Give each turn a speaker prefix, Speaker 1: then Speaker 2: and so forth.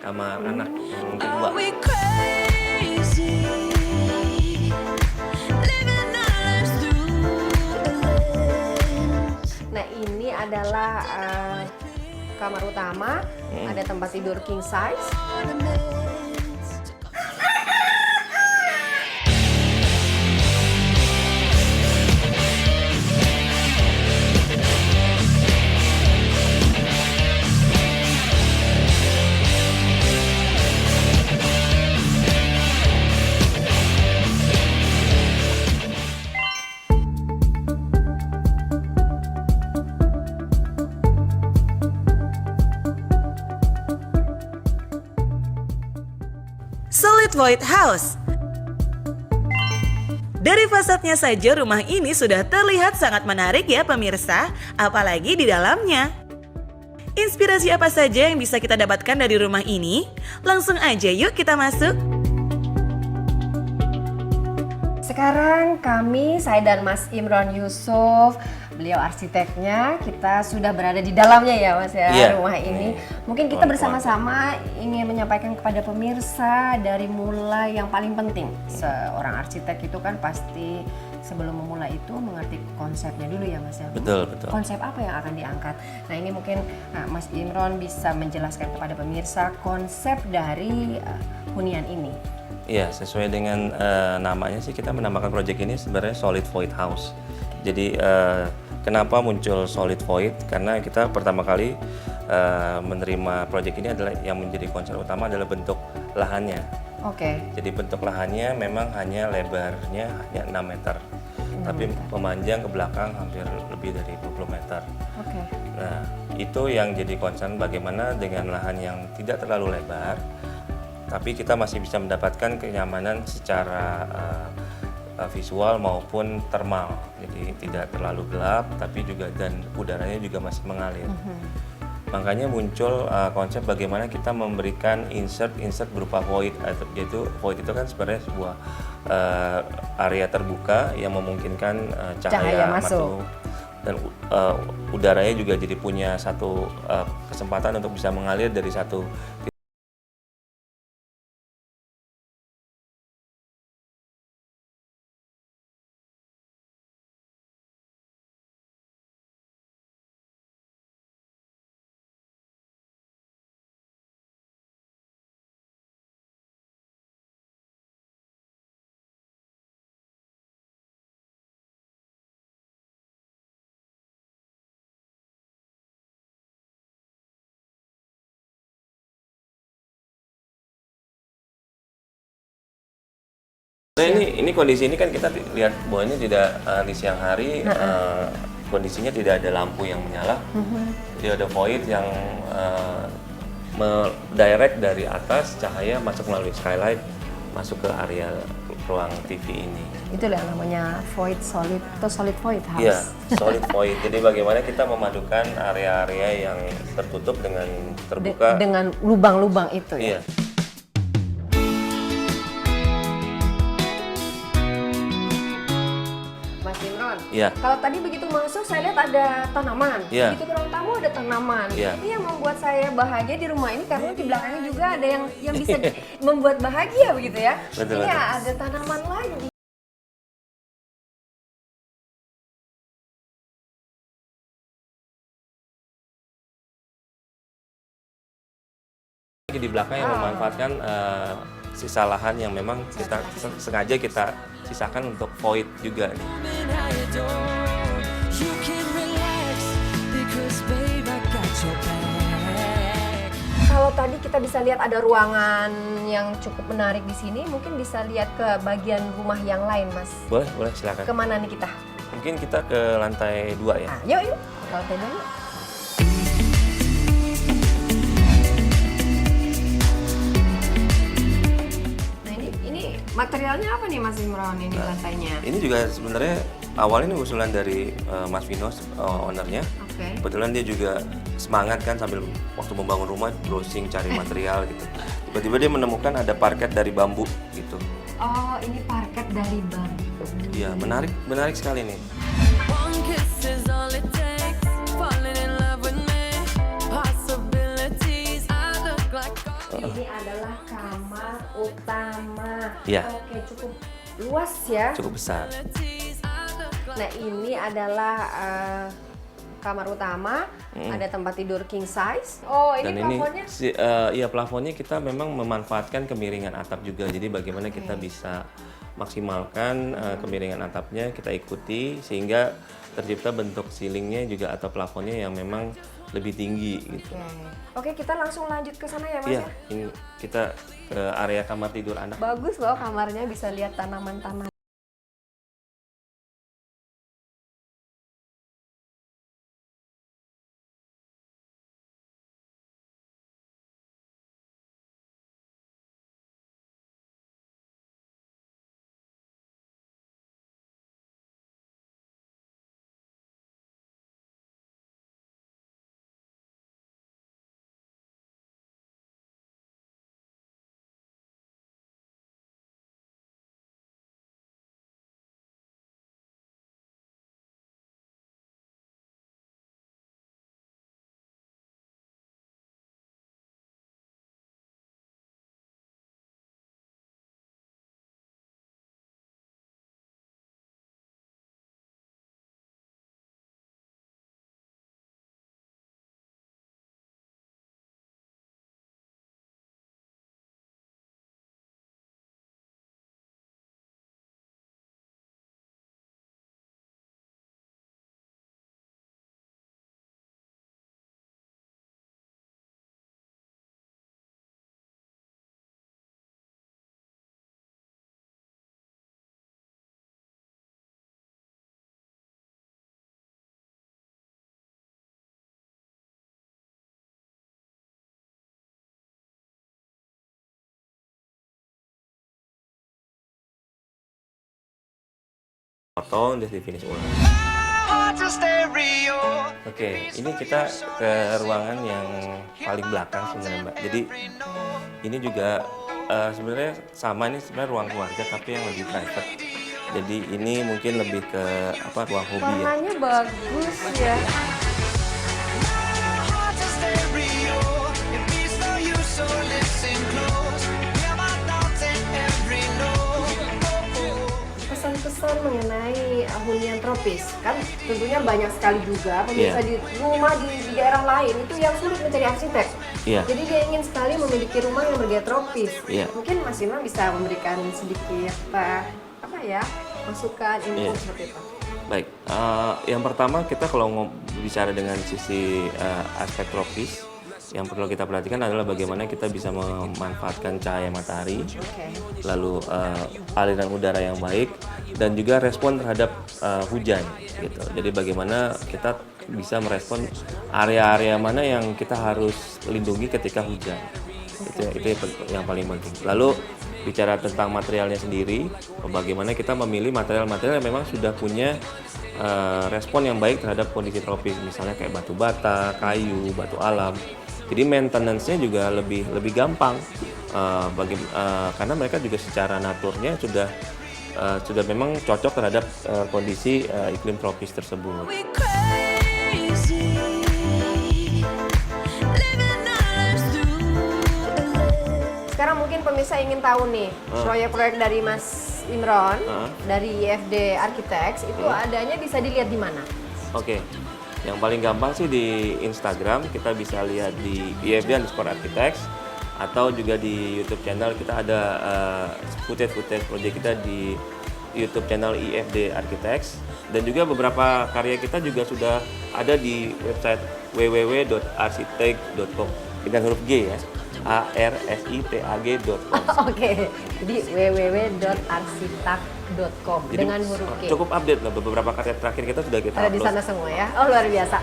Speaker 1: sama anak yang kedua.
Speaker 2: Nah ini adalah kamar utama, ada tempat tidur king size.
Speaker 3: Solid Void House. Dari fasadnya saja rumah ini sudah terlihat sangat menarik ya pemirsa, apalagi di dalamnya. Inspirasi apa saja yang bisa kita dapatkan dari rumah ini? Langsung aja yuk kita masuk.
Speaker 2: Sekarang saya dan Mas Imron Yusuf, beliau arsiteknya, kita sudah berada di dalamnya ya Mas ya,
Speaker 1: Iya.
Speaker 2: rumah ini. Mungkin kita bersama-sama ingin menyampaikan kepada pemirsa dari mulai yang paling penting. Seorang arsitek itu kan pasti sebelum memulai itu mengerti konsepnya dulu ya Mas ya.
Speaker 1: Betul, betul.
Speaker 2: Konsep apa yang akan diangkat. Nah ini mungkin Mas Imron bisa menjelaskan kepada pemirsa konsep dari hunian ini.
Speaker 1: Iya, sesuai dengan namanya sih kita menamakan proyek ini sebenarnya Solid Void House. Jadi kenapa muncul Solid Void? Karena kita pertama kali menerima proyek ini adalah yang menjadi concern utama adalah bentuk lahannya.
Speaker 2: Oke.
Speaker 1: Jadi bentuk lahannya memang hanya lebarnya hanya 6 meter. Tapi memanjang ke belakang hampir lebih dari 20 meter.
Speaker 2: Oke.
Speaker 1: Nah, itu yang jadi concern bagaimana dengan lahan yang tidak terlalu lebar, tapi kita masih bisa mendapatkan kenyamanan secara visual maupun thermal. Jadi tidak terlalu gelap, tapi juga dan udaranya juga masih mengalir. Makanya muncul konsep bagaimana kita memberikan insert berupa void, yaitu void itu kan sebenarnya sebuah area terbuka yang memungkinkan cahaya masuk. Dan udaranya juga jadi punya satu kesempatan untuk bisa mengalir dari satu Nah, ini kondisi ini kan kita lihat bahwa ini tidak di siang hari kondisinya tidak ada lampu yang menyala, jadi ada void yang direct dari atas cahaya masuk melalui skylight masuk ke area ruang TV ini.
Speaker 2: Itulah namanya void solid atau solid void house.
Speaker 1: Iya, solid void. Jadi bagaimana kita memadukan area-area yang tertutup dengan terbuka
Speaker 2: dengan lubang-lubang itu ya.
Speaker 1: Iya.
Speaker 2: Mas Imron,
Speaker 1: Iya.
Speaker 2: kalau tadi begitu masuk saya lihat ada tanaman.
Speaker 1: Iya.
Speaker 2: Begitu ke ruang tamu ada tanaman.
Speaker 1: Iya.
Speaker 2: Itu yang membuat saya bahagia di rumah ini karena di belakangnya juga ada yang bisa membuat bahagia begitu ya.
Speaker 1: Betul,
Speaker 2: Iya,
Speaker 1: betul.
Speaker 2: ada tanaman lagi.
Speaker 1: Di belakang yang memanfaatkan sisa lahan yang memang kita sengaja kita sisakan untuk void juga.
Speaker 2: Kalau tadi kita bisa lihat ada ruangan yang cukup menarik di sini, mungkin bisa lihat ke bagian rumah yang lain, Mas.
Speaker 1: Boleh silakan.
Speaker 2: Kemana nih kita?
Speaker 1: Mungkin kita ke lantai 2 ya.
Speaker 2: Nah, yuk. Kalau tidak yuk. Nah ini materialnya apa nih Mas Imron ini lantainya?
Speaker 1: Ini juga sebenarnya awalnya ini usulan dari Mas Vino, ownernya.
Speaker 2: Oke.
Speaker 1: Kebetulan dia juga semangat kan sambil waktu membangun rumah browsing cari material gitu. Tiba-tiba dia menemukan ada parket dari bambu gitu.
Speaker 2: Oh, ini parket dari bambu.
Speaker 1: Iya, menarik sekali nih.
Speaker 4: One kiss is all it takes. Falling in love with me. Possibilities. I look like
Speaker 2: Ini adalah kamar utama.
Speaker 1: Iya.
Speaker 2: Oke, cukup luas ya.
Speaker 1: Cukup besar.
Speaker 2: Nah, ini adalah kamar utama. Ada tempat tidur king size. Oh, ini
Speaker 1: Dan
Speaker 2: plafonnya?
Speaker 1: ya plafonnya kita memang memanfaatkan kemiringan atap juga. Jadi bagaimana kita bisa maksimalkan kemiringan atapnya kita ikuti sehingga tercipta bentuk ceilingnya juga atau plafonnya yang memang lebih tinggi gitu.
Speaker 2: Oke, kita langsung lanjut ke sana ya Mas
Speaker 1: Iya,
Speaker 2: ya.
Speaker 1: ini kita ke area kamar tidur anak.
Speaker 2: Bagus loh kamarnya, bisa lihat tanaman-tanaman.
Speaker 1: Potong terus di finish ulang. Oke, ini kita ke ruangan yang paling belakang sebenarnya Mbak. Jadi ini juga sebenarnya sama, ini sebenarnya ruang keluarga tapi yang lebih private. Jadi ini mungkin lebih ke ruang hobi ya.
Speaker 2: Warnanya bagus ya. Pesan-pesan mengenai hunian tropis kan tentunya banyak sekali juga pemirsa di rumah di daerah lain itu yang sulit mencari arsitek.
Speaker 1: Iya.
Speaker 2: Jadi dia ingin sekali memiliki rumah yang bergaya tropis.
Speaker 1: Iya.
Speaker 2: Mungkin Mas Imam bisa memberikan sedikit masukan info seperti itu.
Speaker 1: Baik, yang pertama kita kalau bicara dengan sisi aspek tropis, yang perlu kita perhatikan adalah bagaimana kita bisa memanfaatkan cahaya matahari, lalu aliran udara yang baik, dan juga respon terhadap hujan gitu. Jadi bagaimana kita bisa merespon area-area mana yang kita harus lindungi ketika hujan. Itu yang paling penting. Lalu bicara tentang materialnya sendiri, bagaimana kita memilih material-material yang memang sudah punya respon yang baik terhadap kondisi tropis, misalnya kayak batu bata, kayu, batu alam. Jadi maintenance-nya juga lebih gampang karena mereka juga secara naturnya sudah memang cocok terhadap kondisi iklim tropis tersebut.
Speaker 4: We crazy, living our lives through.
Speaker 2: Sekarang mungkin pemirsa ingin tahu nih proyek-proyek dari Mas Imron dari IFD Architects itu adanya bisa dilihat di mana?
Speaker 1: Oke. Yang paling gampang sih di Instagram, kita bisa lihat di IFD_Architects atau juga di YouTube channel kita ada footage project kita di YouTube channel IFD Architects, dan juga beberapa karya kita juga sudah ada di website www.arsitek.com dengan huruf G ya, arsitag.com.
Speaker 2: Oke, jadi www.arsitek.com dengan huruf G.
Speaker 1: Cukup update lah, beberapa karya terakhir kita sudah kita
Speaker 2: Ada di
Speaker 1: upload.
Speaker 2: sana semua ya. Oh, luar biasa.